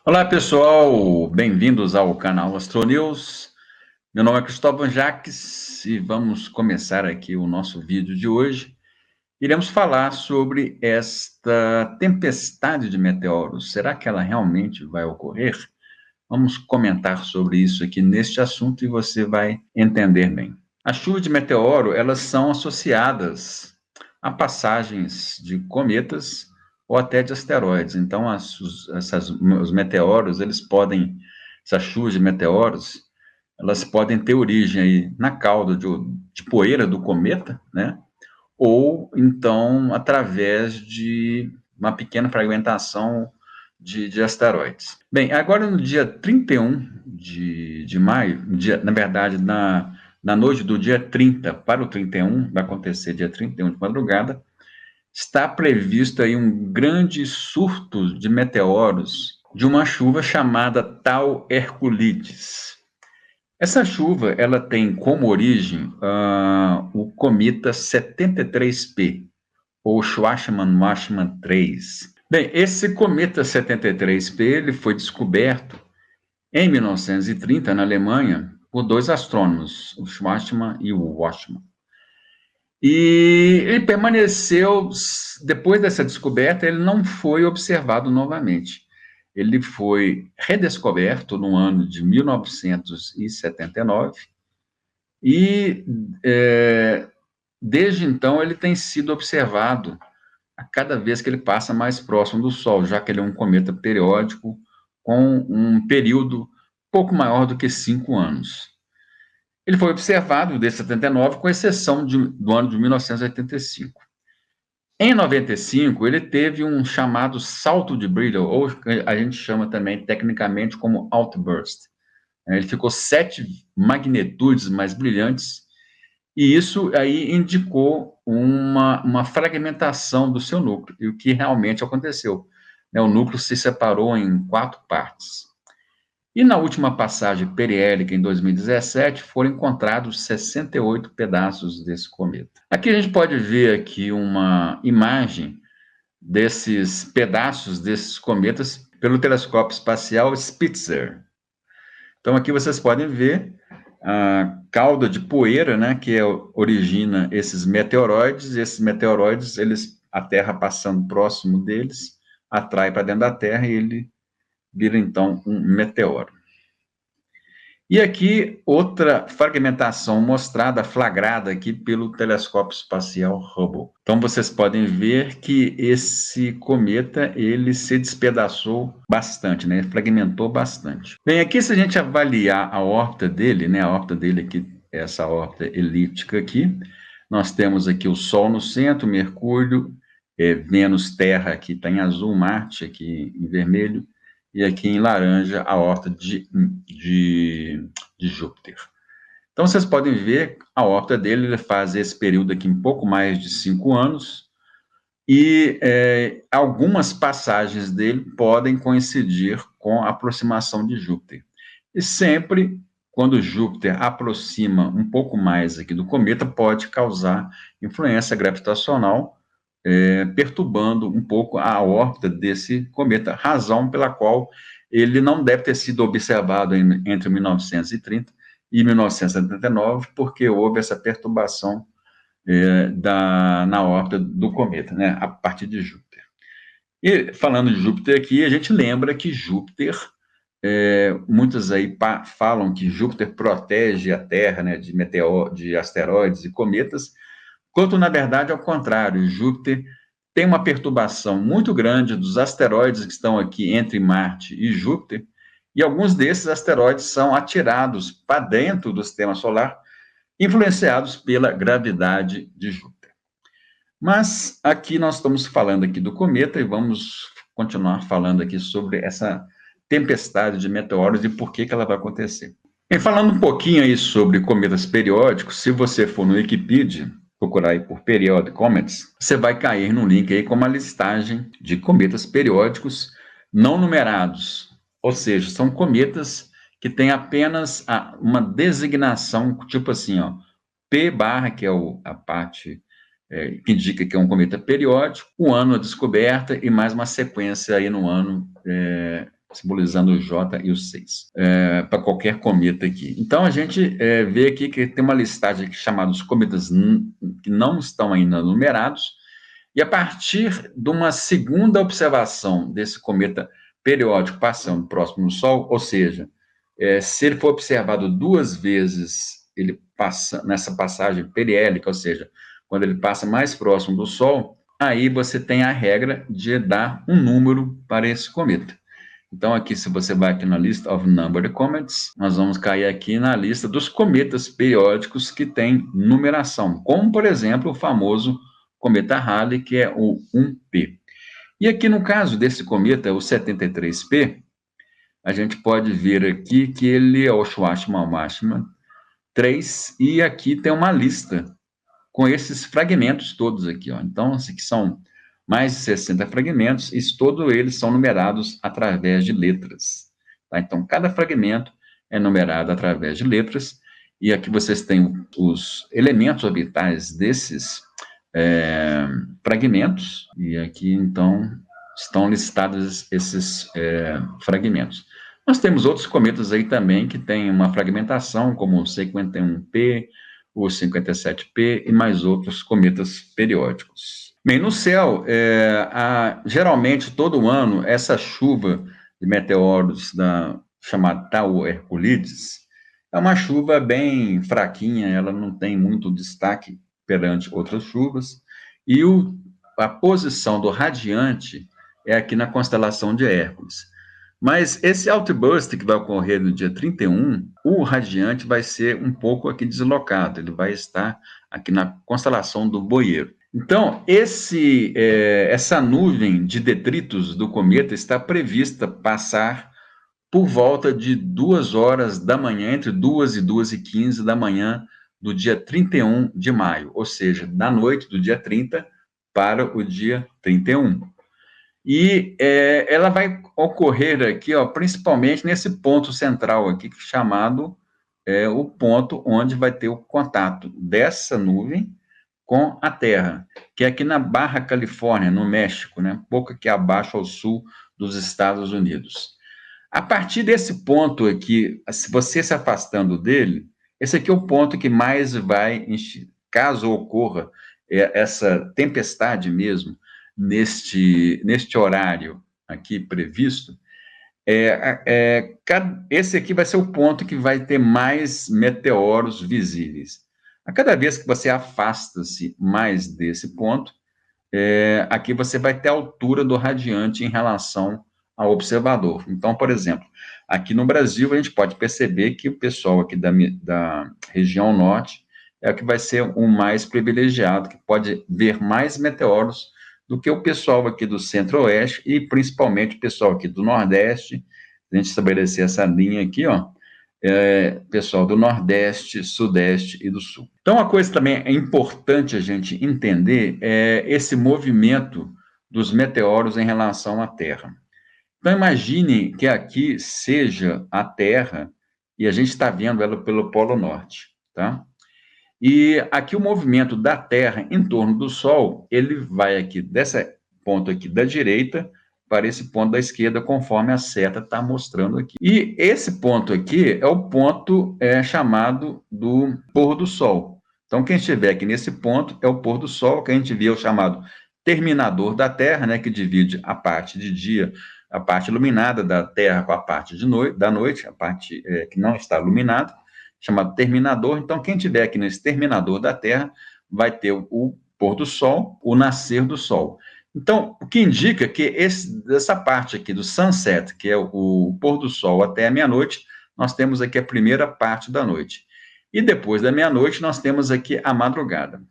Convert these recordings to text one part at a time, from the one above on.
Olá pessoal, bem-vindos ao canal AstroNews. Meu nome é Cristóvão Jaques e vamos começar aqui o nosso vídeo de hoje. Iremos falar sobre esta tempestade de meteoros. Será que ela realmente vai ocorrer? Vamos comentar sobre isso aqui neste assunto e você vai entender bem. As chuvas de meteoro, elas são associadas a passagens de cometas ou até de asteroides. Então, os meteoros, essas chuvas de meteoros, elas podem ter origem aí na cauda de poeira do cometa, né? Ou então através de uma pequena fragmentação de asteroides. Bem, agora no dia 31 de maio, na verdade, na noite do dia 30 para o 31, vai acontecer dia 31 de madrugada, está previsto aí um grande surto de meteoros de uma chuva chamada Tau Herculides. Essa chuva, ela tem como origem o cometa 73P, ou Schwarzmann-Waxman 3. Bem, esse cometa 73P ele foi descoberto em 1930 na Alemanha por dois astrônomos, o Schwarzmann e o Waxman. E ele permaneceu, depois dessa descoberta, ele não foi observado novamente. Ele foi redescoberto no ano de 1979 e, desde então, ele tem sido observado a cada vez que ele passa mais próximo do Sol, já que ele é um cometa periódico com um período pouco maior do que 5 anos. Ele foi observado desde 79, com exceção do ano de 1985. Em 95, ele teve um chamado salto de brilho, ou a gente chama também tecnicamente como outburst. Ele ficou 7 magnitudes mais brilhantes, e isso aí indicou uma fragmentação do seu núcleo, e o que realmente aconteceu. O núcleo se separou em 4 partes. E na última passagem periélica, em 2017, foram encontrados 68 pedaços desse cometa. Aqui a gente pode ver aqui uma imagem desses pedaços desses cometas pelo telescópio espacial Spitzer. Então aqui vocês podem ver a cauda de poeira, né, que origina esses meteoroides. E esses meteoroides, a Terra passando próximo deles, atrai para dentro da Terra e ele vira então um meteoro. E aqui outra fragmentação mostrada, flagrada aqui pelo telescópio espacial Hubble. Então vocês podem ver que esse cometa ele se despedaçou bastante, né? Fragmentou bastante. Bem, aqui se a gente avaliar a órbita dele, né? A órbita dele aqui, essa órbita elíptica aqui, nós temos aqui o Sol no centro, Mercúrio, Vênus, Terra aqui está em azul, Marte aqui em vermelho, e aqui em laranja a órbita de Júpiter. Então, vocês podem ver a órbita dele, ele faz esse período aqui em pouco mais de 5 anos, e algumas passagens dele podem coincidir com a aproximação de Júpiter. E sempre, quando Júpiter aproxima um pouco mais aqui do cometa, pode causar influência gravitacional, perturbando um pouco a órbita desse cometa, razão pela qual ele não deve ter sido observado entre 1930 e 1979, porque houve essa perturbação na órbita do cometa, né, a partir de Júpiter. E falando de Júpiter aqui, a gente lembra que Júpiter, muitos aí falam que Júpiter protege a Terra, né, de asteroides e cometas, quanto, na verdade, ao contrário, Júpiter tem uma perturbação muito grande dos asteroides que estão aqui entre Marte e Júpiter, e alguns desses asteroides são atirados para dentro do sistema solar, influenciados pela gravidade de Júpiter. Mas aqui nós estamos falando aqui do cometa e vamos continuar falando aqui sobre essa tempestade de meteoros e por que ela vai acontecer. E falando um pouquinho aí sobre cometas periódicos, se você for no Wikipedia, procurar aí por Periodic Comets, você vai cair no link aí com uma listagem de cometas periódicos não numerados, ou seja, são cometas que têm apenas uma designação, tipo assim, ó, P barra, que é a parte que indica que é um cometa periódico, o ano da descoberta e mais uma sequência aí no ano simbolizando o J e o 6, para qualquer cometa aqui. Então, a gente vê aqui que tem uma listagem aqui chamada os cometas que não estão ainda numerados, e a partir de uma segunda observação desse cometa periódico passando próximo do Sol, ou seja, se ele for observado 2 vezes, ele passa nessa passagem periélica, ou seja, quando ele passa mais próximo do Sol, aí você tem a regra de dar um número para esse cometa. Então, aqui, se você vai aqui na List of Numbered Comets, nós vamos cair aqui na lista dos cometas periódicos que tem numeração, como, por exemplo, o famoso cometa Halley, que é o 1P. E aqui, no caso desse cometa, o 73P, a gente pode ver aqui que ele é o Schwarzschild-Máxima 3, e aqui tem uma lista com esses fragmentos todos aqui, ó. Então, aqui são mais de 60 fragmentos, e todos eles são numerados através de letras. Tá? Então, cada fragmento é numerado através de letras, e aqui vocês têm os elementos orbitais desses fragmentos, e aqui, então, estão listados esses fragmentos. Nós temos outros cometas aí também que têm uma fragmentação, como o 51P, o 57P e mais outros cometas periódicos. Bem, no céu, geralmente, todo ano, essa chuva de meteoros chamada Tau Herculides é uma chuva bem fraquinha, ela não tem muito destaque perante outras chuvas, e a posição do radiante é aqui na constelação de Hércules. Mas esse outburst que vai ocorrer no dia 31, o radiante vai ser um pouco aqui deslocado, ele vai estar aqui na constelação do Boeiro. Então, essa nuvem de detritos do cometa está prevista passar por volta de 2 horas da manhã, entre 2 e 2h15 da manhã do dia 31 de maio, ou seja, da noite do dia 30 para o dia 31. E ela vai ocorrer aqui, ó, principalmente nesse ponto central aqui, chamado o ponto onde vai ter o contato dessa nuvem com a Terra, que é aqui na Barra Califórnia, no México, né, um pouco aqui abaixo ao sul dos Estados Unidos. A partir desse ponto aqui, se você se afastando dele, esse aqui é o ponto que mais vai, caso ocorra essa tempestade mesmo, neste horário aqui previsto, esse aqui vai ser o ponto que vai ter mais meteoros visíveis. A cada vez que você afasta-se mais desse ponto, aqui você vai ter a altura do radiante em relação ao observador. Então, por exemplo, aqui no Brasil, a gente pode perceber que o pessoal aqui da região norte é o que vai ser o mais privilegiado, que pode ver mais meteoros do que o pessoal aqui do centro-oeste e principalmente o pessoal aqui do nordeste. A gente estabelecer essa linha aqui, ó, pessoal do nordeste, sudeste e do sul. Então, uma coisa também é importante a gente entender é esse movimento dos meteoros em relação à Terra. Então, imagine que aqui seja a Terra e a gente está vendo ela pelo Polo Norte, tá? E aqui o movimento da Terra em torno do Sol, ele vai aqui desse ponto aqui da direita para esse ponto da esquerda, conforme a seta está mostrando aqui. E esse ponto aqui é o ponto chamado do pôr do Sol. Então, quem estiver aqui nesse ponto é o pôr do Sol, que a gente vê o chamado terminador da Terra, né, que divide a parte de dia, a parte iluminada da Terra com a parte da noite, a parte que não está iluminada, chamado terminador. Então, quem estiver aqui nesse terminador da Terra vai ter o pôr do Sol, o nascer do Sol. Então, o que indica que essa parte aqui do sunset, que é o pôr do Sol até a meia-noite, nós temos aqui a primeira parte da noite. E depois da meia-noite, nós temos aqui a madrugada.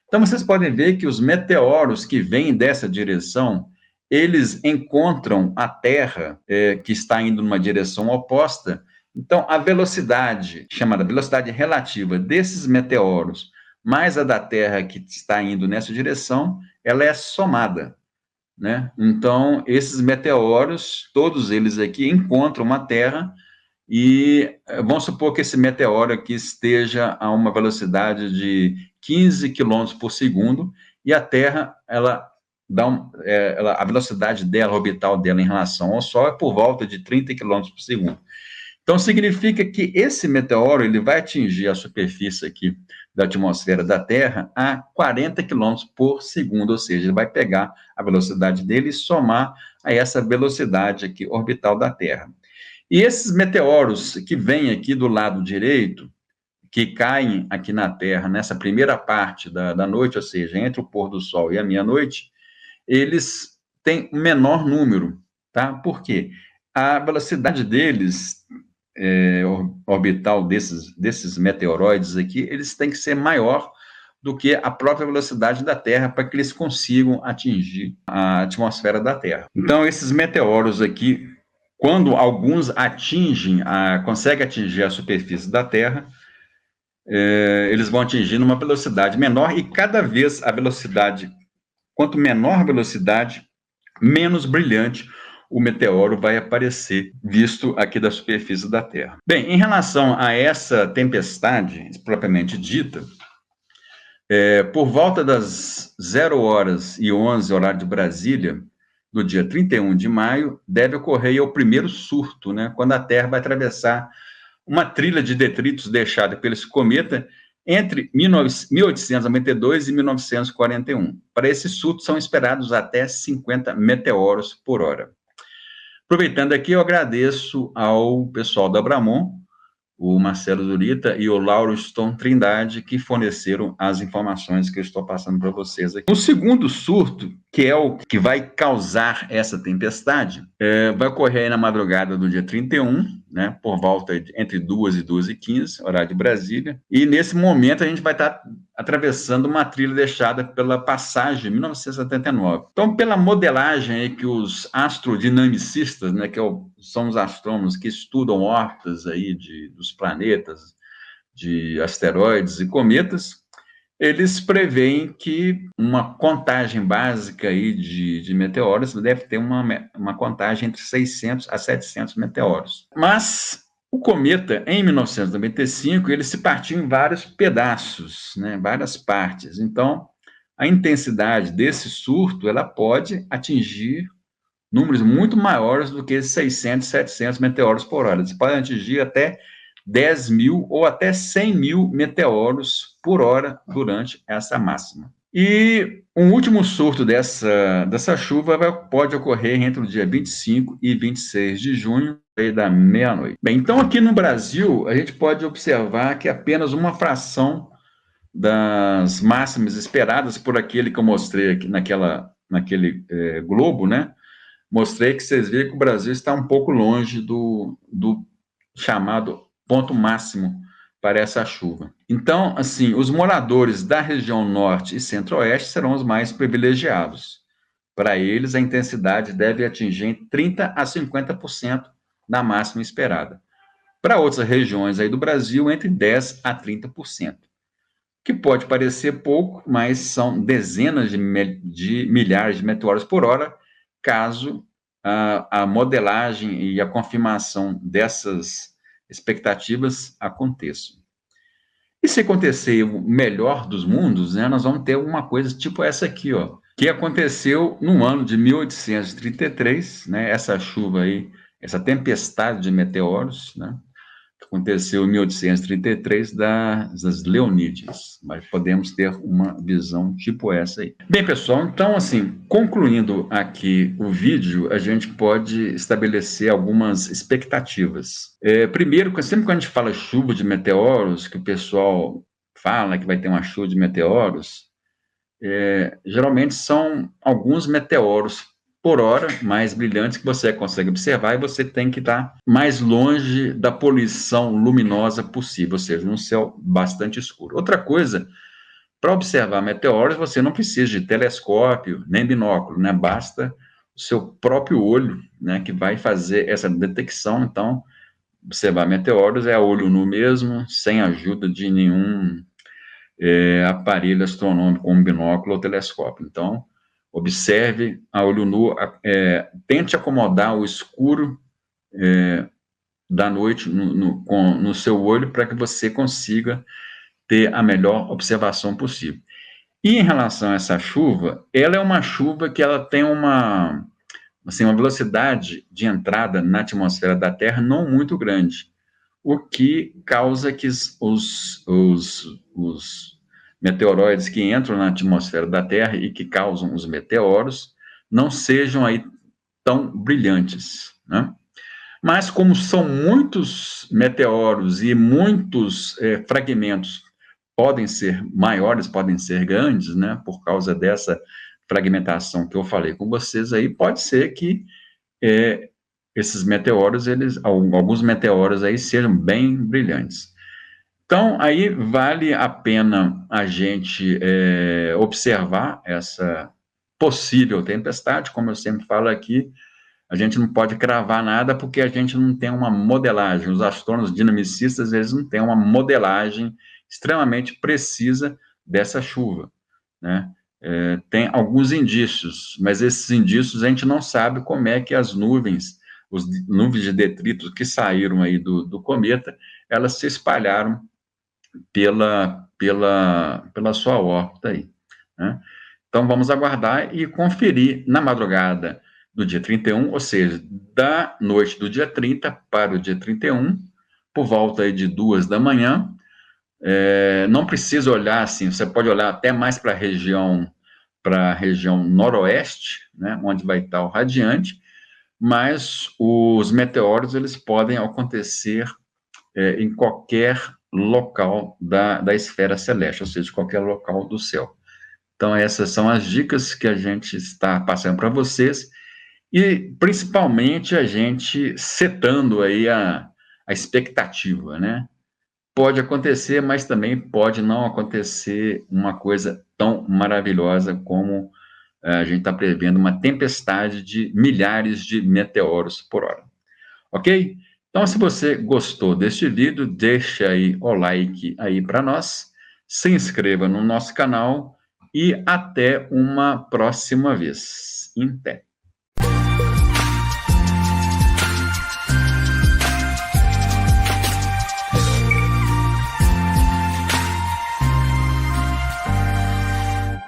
Então, vocês podem ver que os meteoros que vêm dessa direção, eles encontram a Terra, que está indo numa direção oposta. Então, a velocidade, chamada velocidade relativa desses meteoros, mais a da Terra que está indo nessa direção, ela é somada, né? Então, esses meteoros, todos eles aqui encontram a Terra e vamos supor que esse meteoro aqui esteja a uma velocidade de 15 km por segundo e a Terra, ela a velocidade dela, orbital dela em relação ao Sol é por volta de 30 km por segundo. Então, significa que esse meteoro ele vai atingir a superfície aqui da atmosfera da Terra a 40 km por segundo, ou seja, ele vai pegar a velocidade dele e somar a essa velocidade aqui orbital da Terra. E esses meteoros que vêm aqui do lado direito, que caem aqui na Terra nessa primeira parte da noite, ou seja, entre o pôr do Sol e a meia-noite, eles têm um menor número, tá? Por quê? A velocidade deles orbital desses meteoroides aqui, eles têm que ser maior do que a própria velocidade da Terra para que eles consigam atingir a atmosfera da Terra. Então, esses meteoros aqui, quando alguns conseguem atingir a superfície da Terra, eles vão atingindo uma velocidade menor e cada vez a velocidade, quanto menor a velocidade, menos brilhante o meteoro vai aparecer, visto aqui da superfície da Terra. Bem, em relação a essa tempestade, propriamente dita, por volta das 0h11, horário de Brasília, do dia 31 de maio, deve ocorrer o primeiro surto, né, quando a Terra vai atravessar uma trilha de detritos deixada pelo esse cometa entre 1892 e 1941. Para esse surto, são esperados até 50 meteoros por hora. Aproveitando aqui, eu agradeço ao pessoal da Abramon, o Marcelo Zurita e o Lauro Stone Trindade, que forneceram as informações que eu estou passando para vocês aqui. O segundo surto, que é o que vai causar essa tempestade, vai ocorrer aí na madrugada do dia 31, né, por volta entre 2 e 2h15, horário de Brasília, e nesse momento a gente vai estar atravessando uma trilha deixada pela passagem 1979. Então, pela modelagem aí que os astrodinamicistas, né, são os astrônomos que estudam órbitas aí dos planetas, de asteroides e cometas, eles preveem que uma contagem básica aí de meteoros deve ter uma contagem entre 600 a 700 meteoros. Mas o cometa, em 1995, ele se partiu em vários pedaços, né, várias partes. Então, a intensidade desse surto ela pode atingir números muito maiores do que 600, 700 meteoros por hora. Eles podem atingir até 10 mil ou até 100 mil meteoros por hora durante essa máxima. E um último surto dessa chuva pode ocorrer entre o dia 25 e 26 de junho, da meia-noite. Bem, então aqui no Brasil, a gente pode observar que apenas uma fração das máximas esperadas por aquele que eu mostrei aqui naquele globo, né? Mostrei que vocês viram que o Brasil está um pouco longe do chamado ponto máximo para essa chuva. Então, assim, os moradores da região norte e centro-oeste serão os mais privilegiados. Para eles, a intensidade deve atingir 30% a 50% da máxima esperada. Para outras regiões aí do Brasil, entre 10% a 30%. Que pode parecer pouco, mas são dezenas de milhares de meteoros por hora, caso a modelagem e a confirmação dessas expectativas aconteçam. E se acontecer o melhor dos mundos, né, nós vamos ter uma coisa tipo essa aqui, ó, que aconteceu no ano de 1833, né, essa chuva aí, essa tempestade de meteoros, né, aconteceu em 1833 das Leonídeas, mas podemos ter uma visão tipo essa aí. Bem, pessoal, então, assim, concluindo aqui o vídeo, a gente pode estabelecer algumas expectativas. Primeiro, sempre quando a gente fala chuva de meteoros, que o pessoal fala que vai ter uma chuva de meteoros, geralmente são alguns meteoros por hora, mais brilhantes, que você consegue observar, e você tem que estar mais longe da poluição luminosa possível, ou seja, num céu bastante escuro. Outra coisa, para observar meteoros, você não precisa de telescópio, nem binóculo, né? Basta o seu próprio olho, né, que vai fazer essa detecção. Então, observar meteoros é a olho nu mesmo, sem ajuda de nenhum aparelho astronômico, como binóculo ou telescópio. Então, observe a olho nu, tente acomodar o escuro da noite no seu olho para que você consiga ter a melhor observação possível. E em relação a essa chuva, ela é uma chuva que ela tem uma velocidade de entrada na atmosfera da Terra não muito grande, o que causa que os meteoroides que entram na atmosfera da Terra e que causam os meteoros não sejam aí tão brilhantes, né? Mas como são muitos meteoros e muitos fragmentos podem ser maiores, podem ser grandes, né? Por causa dessa fragmentação que eu falei com vocês aí, pode ser que esses meteoros, alguns meteoros aí sejam bem brilhantes. Então, aí vale a pena a gente observar essa possível tempestade, como eu sempre falo aqui, a gente não pode cravar nada porque a gente não tem uma modelagem. Os astrônomos dinamicistas, eles não têm uma modelagem extremamente precisa dessa chuva, né? Tem alguns indícios, mas esses indícios a gente não sabe como é que as nuvens de detritos que saíram aí do cometa, elas se espalharam pela sua órbita aí, né? Então, vamos aguardar e conferir na madrugada do dia 31, ou seja, da noite do dia 30 para o dia 31, por volta aí de 2 da manhã. Não precisa olhar assim, você pode olhar até mais para a região noroeste, né, onde vai estar o radiante, mas os meteoros eles podem acontecer em qualquer local da esfera celeste, ou seja, qualquer local do céu. Então, essas são as dicas que a gente está passando para vocês e, principalmente, a gente setando aí a expectativa, né? Pode acontecer, mas também pode não acontecer uma coisa tão maravilhosa como a gente está prevendo uma tempestade de milhares de meteoros por hora. Ok? Então, se você gostou deste vídeo, deixa aí o like aí para nós, se inscreva no nosso canal e até uma próxima vez. Até.